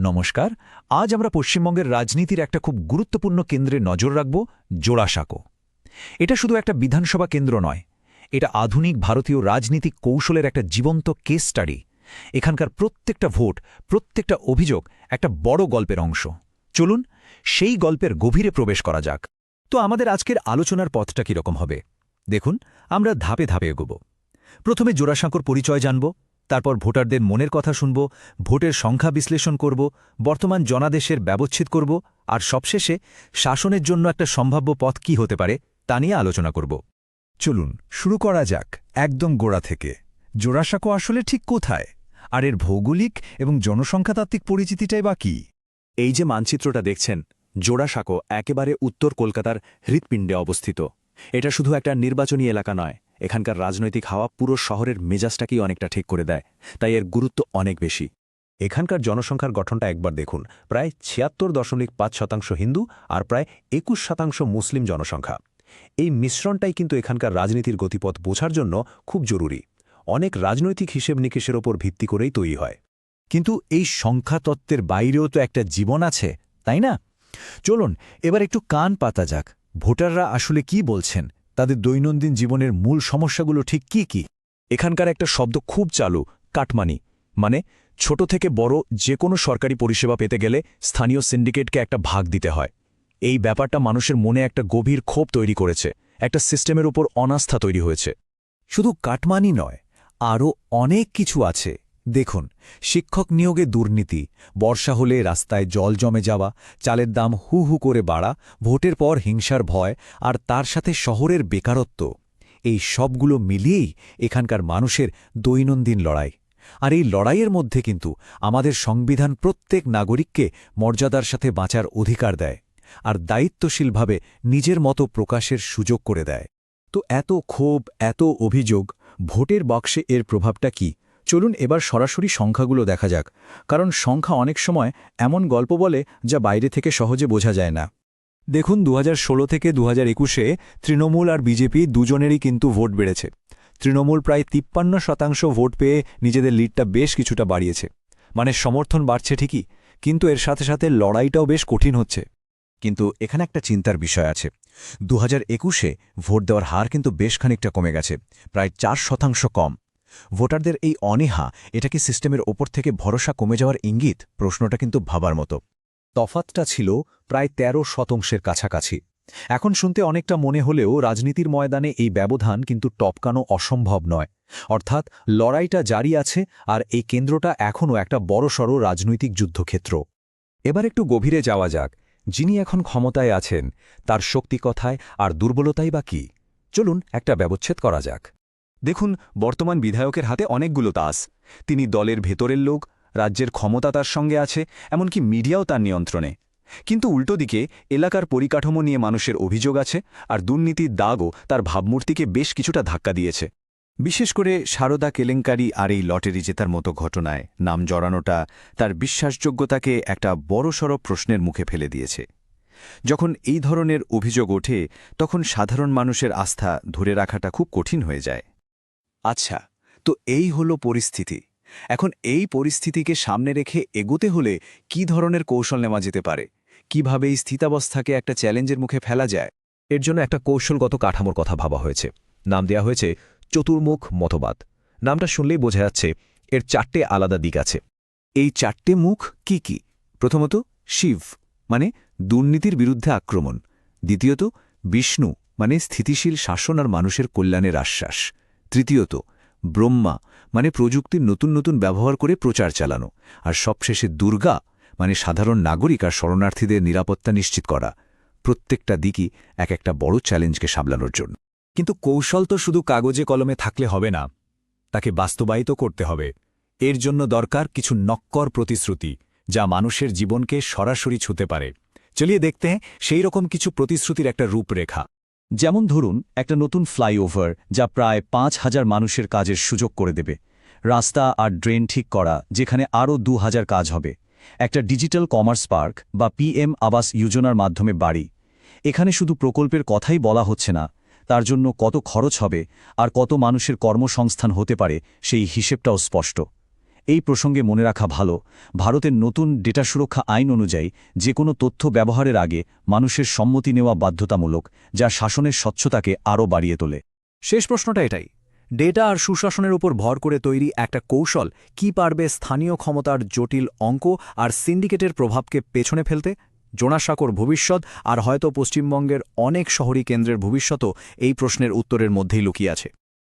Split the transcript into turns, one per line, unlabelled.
নমস্কার। আজ আমরা পশ্চিমবঙ্গের রাজনীতির একটা খুব গুরুত্বপূর্ণ কেন্দ্রে নজর রাখব, জোড়াসাঁকো। এটা শুধু একটা বিধানসভা কেন্দ্র নয়, এটা আধুনিক ভারতীয় রাজনীতিক কৌশলের একটা জীবন্ত কেস স্টাডি। এখানকার প্রত্যেকটা ভোট, প্রত্যেকটা অভিযোগ একটা বড় গল্পের অংশ। চলুন সেই গল্পের গভীরে প্রবেশ করা যাক। তো আমাদের আজকের আলোচনার পথটা কীরকম হবে দেখুন, আমরা ধাপে ধাপে এগোব। প্রথমে জোড়াসাঁকোর পরিচয় জানব, তারপর ভোটারদের মনের কথা শুনব, ভোটের সংখ্যা বিশ্লেষণ করব, বর্তমান জনাদেশের ব্যবচ্ছেদ করব, আর সবশেষে শাসনের জন্য একটা সম্ভাব্য পথ কী হতে পারে তা নিয়ে আলোচনা করব।
চলুন শুরু করা যাক একদম গোড়া থেকে। জোড়াসাঁকো আসলে ঠিক কোথায়, আর এর ভৌগোলিক এবং জনসংখ্যাতাত্ত্বিক পরিচিতিটাই বা কী?
এই যে মানচিত্রটা দেখছেন, জোড়াসাঁকো একেবারে উত্তর কলকাতার হৃৎপিণ্ডে অবস্থিত। এটা শুধু একটা নির্বাচনী এলাকা নয়, এখানকার রাজনৈতিক হাওয়া পুরো শহরের মেজাজটাকেই অনেকটা ঠিক করে দেয়, তাই এর গুরুত্ব অনেক বেশি। এখানকার জনসংখ্যার গঠনটা একবার দেখুন, প্রায় ৭৬.৫% হিন্দু আর প্রায় ২১% মুসলিম জনসংখ্যা। এই মিশ্রণটাই কিন্তু এখানকার রাজনীতির গতিপথ বোঝার জন্য খুব জরুরি। অনেক রাজনৈতিক হিসেব নিকেশের ওপর ভিত্তি করেই তৈরি হয়।
কিন্তু এই সংখ্যাতত্ত্বের বাইরেও তো একটা জীবন আছে, তাই না? চলুন এবার একটু কান পাতা যাক। ভোটাররা আসলে কি বলছেন, তাদের দৈনন্দিন জীবনের মূল সমস্যাগুলো ঠিক কি কি?
এখানকার একটা শব্দ খুব চালু, কাটমানি। মানে ছোট থেকে বড় যে কোনো সরকারি পরিষেবা পেতে গেলে স্থানীয় সিন্ডিকেটকে একটা ভাগ দিতে হয়। এই ব্যাপারটা মানুষের মনে একটা গভীর ক্ষোভ তৈরি করেছে, একটা সিস্টেমের উপর অনাস্থা তৈরি হয়েছে।
শুধু কাটমানি নয়, আরও অনেক কিছু আছে। দেখুন, শিক্ষক নিয়োগে দুর্নীতি, বর্ষা হলে রাস্তায় জল জমে যাওয়া, চালের দাম হু হু করে বাড়া, ভোটের পর হিংসার ভয়, আর তার সাথে শহরের বেকারত্ব। এই সবগুলো মিলিয়েই এখানকার মানুষের দৈনন্দিন লড়াই। আর এই লড়াইয়ের মধ্যে কিন্তু আমাদের সংবিধান প্রত্যেক নাগরিককে মর্যাদার সাথে বাঁচার অধিকার দেয়, আর দায়িত্বশীলভাবে নিজের মতো প্রকাশের সুযোগ করে দেয়।
তো এত ক্ষোভ, এত অভিযোগ, ভোটের বাক্সে এর প্রভাবটা কি? চলুন এবার সরাসরি সংখ্যাগুলো দেখা যাক, কারণ সংখ্যা অনেক সময় এমন গল্প বলে যা বাইরে থেকে সহজে বোঝা যায় না।
দেখুন, ২০১৬ থেকে ২০২১-এ তৃণমূল আর বিজেপি দুজনেরই কিন্তু ভোট বেড়েছে। তৃণমূল প্রায় ৫৩% ভোট পেয়ে নিজেদের লিডটা বেশ কিছুটা বাড়িয়েছে। মানে সমর্থন বাড়ছে ঠিকই, কিন্তু এর সাথে সাথে লড়াইটাও বেশ কঠিন হচ্ছে।
কিন্তু এখানে একটা চিন্তার বিষয় আছে। ২০২১-এ ভোট দেওয়ার হার কিন্তু বেশ খানিকটা কমে গেছে, প্রায় ৪% কম। ভোটারদের এই অনীহা, এটা কি সিস্টেমের ওপর থেকে ভরসা কমে যাওয়ার ইঙ্গিত? প্রশ্নটা কিন্তু ভাবার মতো।
তফাতটা ছিল প্রায় ১৩% কাছাকাছি। এখন শুনতে অনেকটা মনে হলেও রাজনীতির ময়দানে এই ব্যবধান কিন্তু টপকানো অসম্ভব নয়। অর্থাৎ লড়াইটা জারি আছে, আর এই কেন্দ্রটা এখনও একটা বড়সড় রাজনৈতিক যুদ্ধক্ষেত্র।
এবার একটু গভীরে যাওয়া যাক। যিনি এখন ক্ষমতায় আছেন, তার শক্তি কথায় আর দুর্বলতাই বা কী? চলুন একটা ব্যবচ্ছেদ করা যাক।
দেখুন, বর্তমান বিধায়কের হাতে অনেকগুলো তাস। তিনি দলের ভেতরের লোক, রাজ্যের ক্ষমতা তার সঙ্গে আছে, এমনকি মিডিয়াও তার নিয়ন্ত্রণে। কিন্তু উল্টো দিকে এলাকার পরিকাঠামো নিয়ে মানুষের অভিযোগ আছে, আর দুর্নীতির দাগও তার ভাবমূর্তিকে বেশ কিছুটা ধাক্কা দিয়েছে।
বিশেষ করে সারদা কেলেঙ্কারি আর এই লটারি জেতার মতো ঘটনায় নাম জড়ানোটা তার বিশ্বাসযোগ্যতাকে একটা বড়সড় প্রশ্নের মুখে ফেলে দিয়েছে। যখন এই ধরনের অভিযোগ ওঠে, তখন সাধারণ মানুষের আস্থা ধরে রাখাটা খুব কঠিন হয়ে যায়।
আচ্ছা, তো এই হলো পরিস্থিতি। এখন এই পরিস্থিতিকে সামনে রেখে এগোতে হলে কি ধরনের কৌশল নেওয়া যেতে পারে? কিভাবে এই স্থিতাবস্থাকে একটা চ্যালেঞ্জের মুখে ফেলা যায়?
এর জন্য একটা কৌশলগত কাঠামোর কথা ভাবা হয়েছে। নাম দেয়া হয়েছে চতুর্মুখ মতবাদ। নামটা শুনলেই বোঝা যাচ্ছে এর ৪টে আলাদা দিক আছে।
এই ৪টে মুখ কি কি? প্রথমত শিব, মানে দুর্নীতির বিরুদ্ধে আক্রমণ। দ্বিতীয়ত বিষ্ণু, মানে স্থিতিশীল শাসন আর মানুষের কল্যাণের আশ্বাস। তৃতীয়ত ব্রহ্মা, মানে প্রযুক্তির নতুন নতুন ব্যবহার করে প্রচার চালানো। আর সবশেষে দুর্গা, মানে সাধারণ নাগরিক আর শরণার্থীদের নিরাপত্তা নিশ্চিত করা। প্রত্যেকটা দিকই এক একটা বড় চ্যালেঞ্জকে সামলানোর জন্য।
কিন্তু কৌশল তো শুধু কাগজে কলমে থাকলে হবে না, তাকে বাস্তবায়িত করতে হবে। এর জন্য দরকার কিছু নক্কর প্রতিশ্রুতি, যা মানুষের জীবনকে সরাসরি ছুঁতে পারে। চলিয়ে দেখতে হ্যাঁ সেই রকম কিছু প্রতিশ্রুতির একটা রূপরেখা। যেমন ধরুন, একটা নতুন ফ্লাইওভার যা প্রায় ৫,০০০ মানুষের কাজের সুযোগ করে দেবে। রাস্তা আর ড্রেন ঠিক করা, যেখানে আরও ২,০০০ কাজ হবে। একটা ডিজিটাল কমার্স পার্ক বা PM আবাস যোজনার মাধ্যমে বাড়ি। এখানে শুধু প্রকল্পের কথাই বলা হচ্ছে না, তার জন্য কত খরচ হবে আর কত মানুষের কর্মসংস্থান হতে পারে সেই হিসেবটাও স্পষ্ট। এই প্রসঙ্গে মনে রাখা ভালো, ভারতের নতুন ডেটা সুরক্ষা আইন অনুযায়ী যে কোনো তথ্য ব্যবহারের আগে মানুষের সম্মতি নেওয়া বাধ্যতামূলক, যা শাসনের স্বচ্ছতাকে আরও বাড়িয়ে তোলে।
শেষ প্রশ্নটা এটাই, ডেটা আর সুশাসনের উপর ভর করে তৈরি একটা কৌশল কি পারবে স্থানীয় ক্ষমতার জটিল অঙ্ক আর সিন্ডিকেটের প্রভাবকে পেছনে ফেলতে? জোড়াসাঁকোর ভবিষ্যৎ আর হয়তো পশ্চিমবঙ্গের অনেক শহরী কেন্দ্রের ভবিষ্যৎও এই প্রশ্নের উত্তরের মধ্যেই লুকিয়ে আছে।